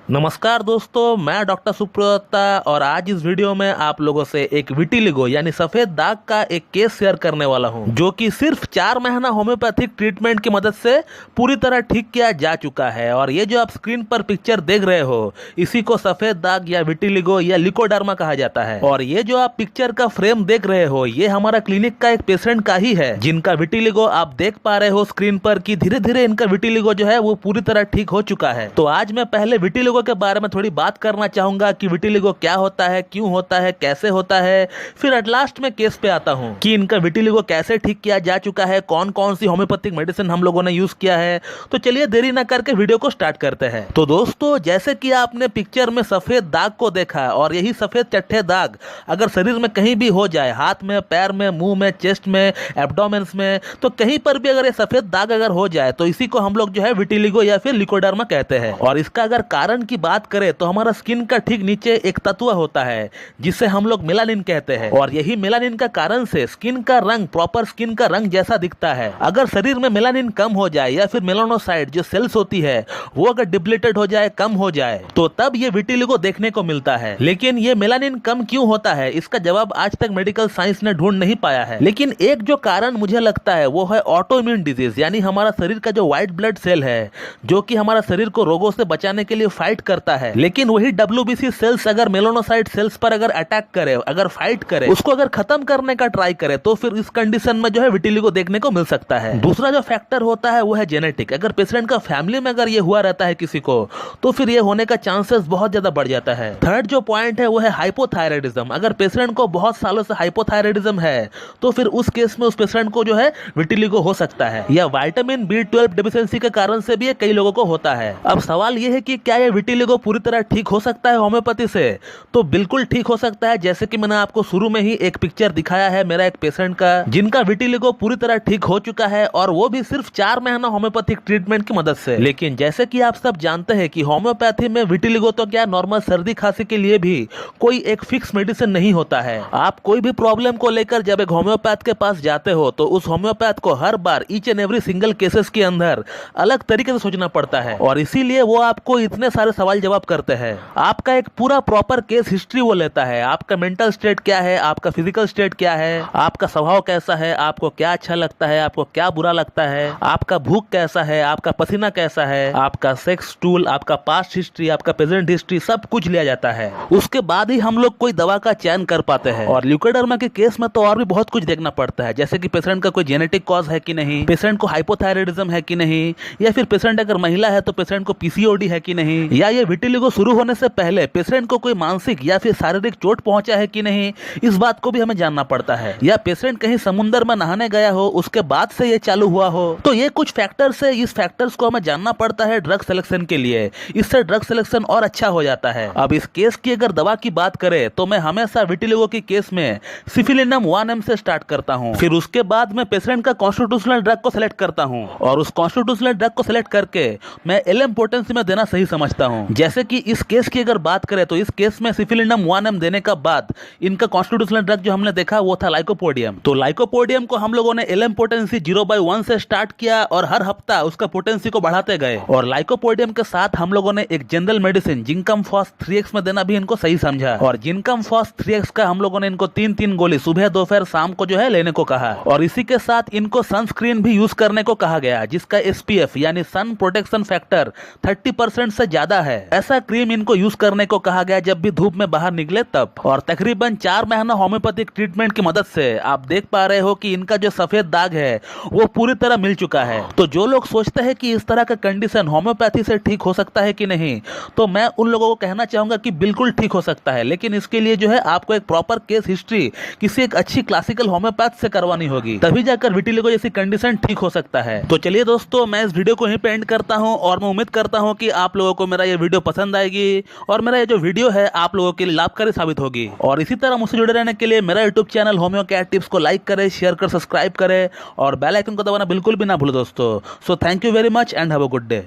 नमस्कार दोस्तों, मैं डॉक्टर सुप्रता और आज इस वीडियो में आप लोगों से एक विटिलिगो यानी सफेद दाग का एक केस शेयर करने वाला हूं, जो कि सिर्फ 4 महीना होम्योपैथिक ट्रीटमेंट की मदद से पूरी तरह ठीक किया जा चुका है। और ये जो आप स्क्रीन पर पिक्चर देख रहे हो, इसी को सफेद दाग या विटिलिगो या लिकोडर्मा कहा जाता है। और ये जो आप पिक्चर का फ्रेम देख रहे हो, ये हमारा क्लिनिक का एक पेशेंट का ही है, जिनका विटिलिगो आप देख पा रहे हो स्क्रीन पर कि धीरे धीरे इनका विटिलिगो जो है वो पूरी तरह ठीक हो चुका है। तो आज मैं पहले विटिलिगो के बारे में थोड़ी बात करना चाहूंगा कि विटिलिगो क्या होता है, क्यों होता है, कैसे होता है। फिर एट लास्ट में केस पे आता हूं कि इनका विटिलिगो कैसे ठीक किया जा चुका है, कौन कौन सी होम्योपैथिक मेडिसिन हम लोगों ने यूज किया है। तो चलिए देरी ना करके वीडियो को स्टार्ट करते हैं। तो दोस्तों, जैसे कि आपने पिक्चर में सफेद दाग को देखा, और यही सफेद चट्टे दाग अगर शरीर में कहीं भी हो जाए, हाथ में, पैर में, मुंह में, चेस्ट में, एब्डोमेन्स में, तो कहीं पर भी अगर ये सफेद दाग अगर हो जाए तो इसी को हम लोग जो है विटिलिगो या फिर लिकोडर्मा कहते हैं। और इसका अगर कारण की बात करें तो हमारा स्किन का ठीक नीचे एक तत्व होता है जिसे हम लोग मेलानिन कहते हैं। और यही मेलानिन का कारण से स्किन का रंग प्रॉपर स्किन का रंग जैसा दिखता है। अगर शरीर में मेलानिन कम हो जाए या फिर मेलानोसाइट जो सेल्स होती है वो अगर डिप्लीटेड हो जाए, कम हो जाए, तो तब ये विटिलिगो देखने को मिलता है। लेकिन ये मेलानिन कम क्यों होता है, इसका जवाब आज तक मेडिकल साइंस ने ढूंढ नहीं पाया है। लेकिन एक जो कारण मुझे लगता है वो है ऑटो इम्यून डिजीज, यानी हमारा शरीर का जो व्हाइट ब्लड सेल है जो कि हमारा शरीर को रोगों से बचाने के लिए फाइट करता है। लेकिन वही WBC सेल्स अगर मेलानोसाइट सेल्स पर अगर अटैक करे, अगर फाइट करे, उसको अगर खत्म करने का ट्राई करे, तो फिर इस कंडीशन में जो है विटिलिगो देखने को मिल सकता है। दूसरा जो फैक्टर होता है वो है जेनेटिक। अगर पेशेंट का फैमिली में अगर ये हुआ रहता है किसी को, तो फिर ये होने का चांसेस बहुत ज्यादा बढ़ जाता है। थर्ड जो पॉइंट है वो है हाइपोथायराइडिज्म। अगर पेशेंट को बहुत सालों से हाइपोथायराइडिज्म है तो फिर उस केस में उस पेशेंट को जो है विटिलिगो हो सकता है। या विटामिन B12 डिफिशिएंसी के कारण से भी कई लोगों को होता है। अब सवाल ये है कि क्या ये विटिलिगो पूरी तरह ठीक हो सकता है होम्योपैथी से? तो बिल्कुल ठीक हो सकता है। जैसे कि मैंने आपको शुरू में ही एक पिक्चर दिखाया है मेरा एक पेशेंट का, जिनका विटिलिगो पूरी तरह ठीक हो चुका है, और वो भी सिर्फ 4 महीना होम्योपैथिक ट्रीटमेंट की मदद से। लेकिन जैसे कि आप सब जानते हैं कि होम्योपैथी में विटिलिगो तो क्या, नॉर्मल सर्दी खांसी के लिए भी कोई एक फिक्स मेडिसिन नहीं होता है। आप कोई भी प्रॉब्लम को लेकर जब एक होम्योपैथ के पास जाते हो तो उस होम्योपैथ को हर बार each and every single cases के अंदर अलग तरीके से सोचना पड़ता है, और इसीलिए वो आपको इतने सारे सवाल जवाब करते हैं। आपका एक पूरा प्रॉपर केस हिस्ट्री वो लेता है। आपका मेंटल स्टेट क्या है, आपका फिजिकल स्टेट क्या है, आपका स्वभाव कैसा है, आपको क्या अच्छा लगता है, आपको क्या बुरा लगता है, आपका भूख कैसा है, आपका पसीना कैसा है, आपका सेक्स टूल, आपका पास्ट हिस्ट्री, आपका प्रेजेंट हिस्ट्री, सब कुछ लिया जाता है। उसके बाद ही हम लोग कोई दवा का चयन कर पाते हैं। और लिकोडर्मा के केस में तो और भी बहुत कुछ देखना पड़ता है, जैसे कि पेशेंट का कोई जेनेटिक कॉज है कि नहीं, पेशेंट को हाइपोथायराइडिज्म है कि नहीं, या फिर पेशेंट अगर महिला है तो पेशेंट को PCOD है कि नहीं, या ये विटिलिगो शुरू होने से पहले पेशेंट को कोई मानसिक या फिर शारीरिक चोट पहुंचा है कि नहीं, इस बात को भी हमें जानना पड़ता है। या पेशेंट कहीं समुद्र में नहाने गया हो, उसके बाद से ये चालू हुआ हो। तो ये कुछ फैक्टर्स है, इस फैक्टर्स को हमें जानना पड़ता है ड्रग सिलेक्शन के लिए। इससे ड्रग सिलेक्शन और अच्छा हो जाता है। अब इस केस की अगर दवा की बात करें तो मैं हमेशा विटिलिगो की केस में सिफिलिनम 1M से स्टार्ट करता हूँ। फिर उसके बाद मैं पेशेंट का कॉन्स्टिट्यूशनल ड्रग को सिलेक्ट करता हूँ, और उस कॉन्स्टिट्यूशनल ड्रग को सिलेक्ट करके मैं LM पोटेंसी में देना सही समझता हूँ। जैसे कि इस केस की अगर बात करें तो इस केस में सिफिलिनम 1M देने का बाद इनका कॉन्स्टिट्यूशनल ड्रग जो हमने देखा वो था लाइकोपोडियम। तो लाइकोपोडियम को हम लोगों ने LM पोटेंसी 0/1 से स्टार्ट किया, और हर हफ्ता उसका पोटेंसी को बढ़ाते गए। और लाइकोपोडियम के साथ हम लोगों ने एक जनरल मेडिसिन जिंकम फॉस 3x में देना भी इनको सही समझा। और जिंकम फॉस 3x का हम लोगों ने इनको 3-3 गोली सुबह, दोपहर, शाम को जो है लेने को कहा। और इसी के साथ इनको सनस्क्रीन भी यूज करने को कहा गया, जिसका SPF यानी सन प्रोटेक्शन फैक्टर 30% से ज्यादा है। ऐसा क्रीम इनको यूज करने को कहा गया जब भी धूप में बाहर निकले तब। और तकरीबन 4 महीना होम्योपैथिक ट्रीटमेंट की मदद से आप देख पा रहे हो कि इनका जो सफेद दाग है वो पूरी तरह मिल चुका है। तो जो लोग सोचते हैं कि इस तरह का कंडीशन होम्योपैथी से ठीक हो सकता है कि नहीं, तो मैं उन लोगों को कहना चाहूंगा कि बिल्कुल ठीक हो सकता है। लेकिन इसके लिए जो है आपको एक प्रॉपर केस हिस्ट्री किसी एक अच्छी क्लासिकल होम्योपैथ से करवानी होगी, तभी जाकर विटिलिगो जैसी कंडीशन ठीक हो सकता है। तो चलिए दोस्तों, मैं इस वीडियो को यहीं पे एंड करता हूं, और मैं उम्मीद करता हूं कि आप लोगों को मेरा ये वीडियो पसंद आएगी, और मेरा ये जो वीडियो है आप लोगों के लिए लाभकारी साबित होगी। और इसी तरह मुझसे जुड़े रहने के लिए मेरा YouTube channel homeo care tips को लाइक करें, शेयर कर, सब्सक्राइब करें, और बेल आइकन को दबाना बिल्कुल भी ना भूलें दोस्तों। So thank you very much and have a good day.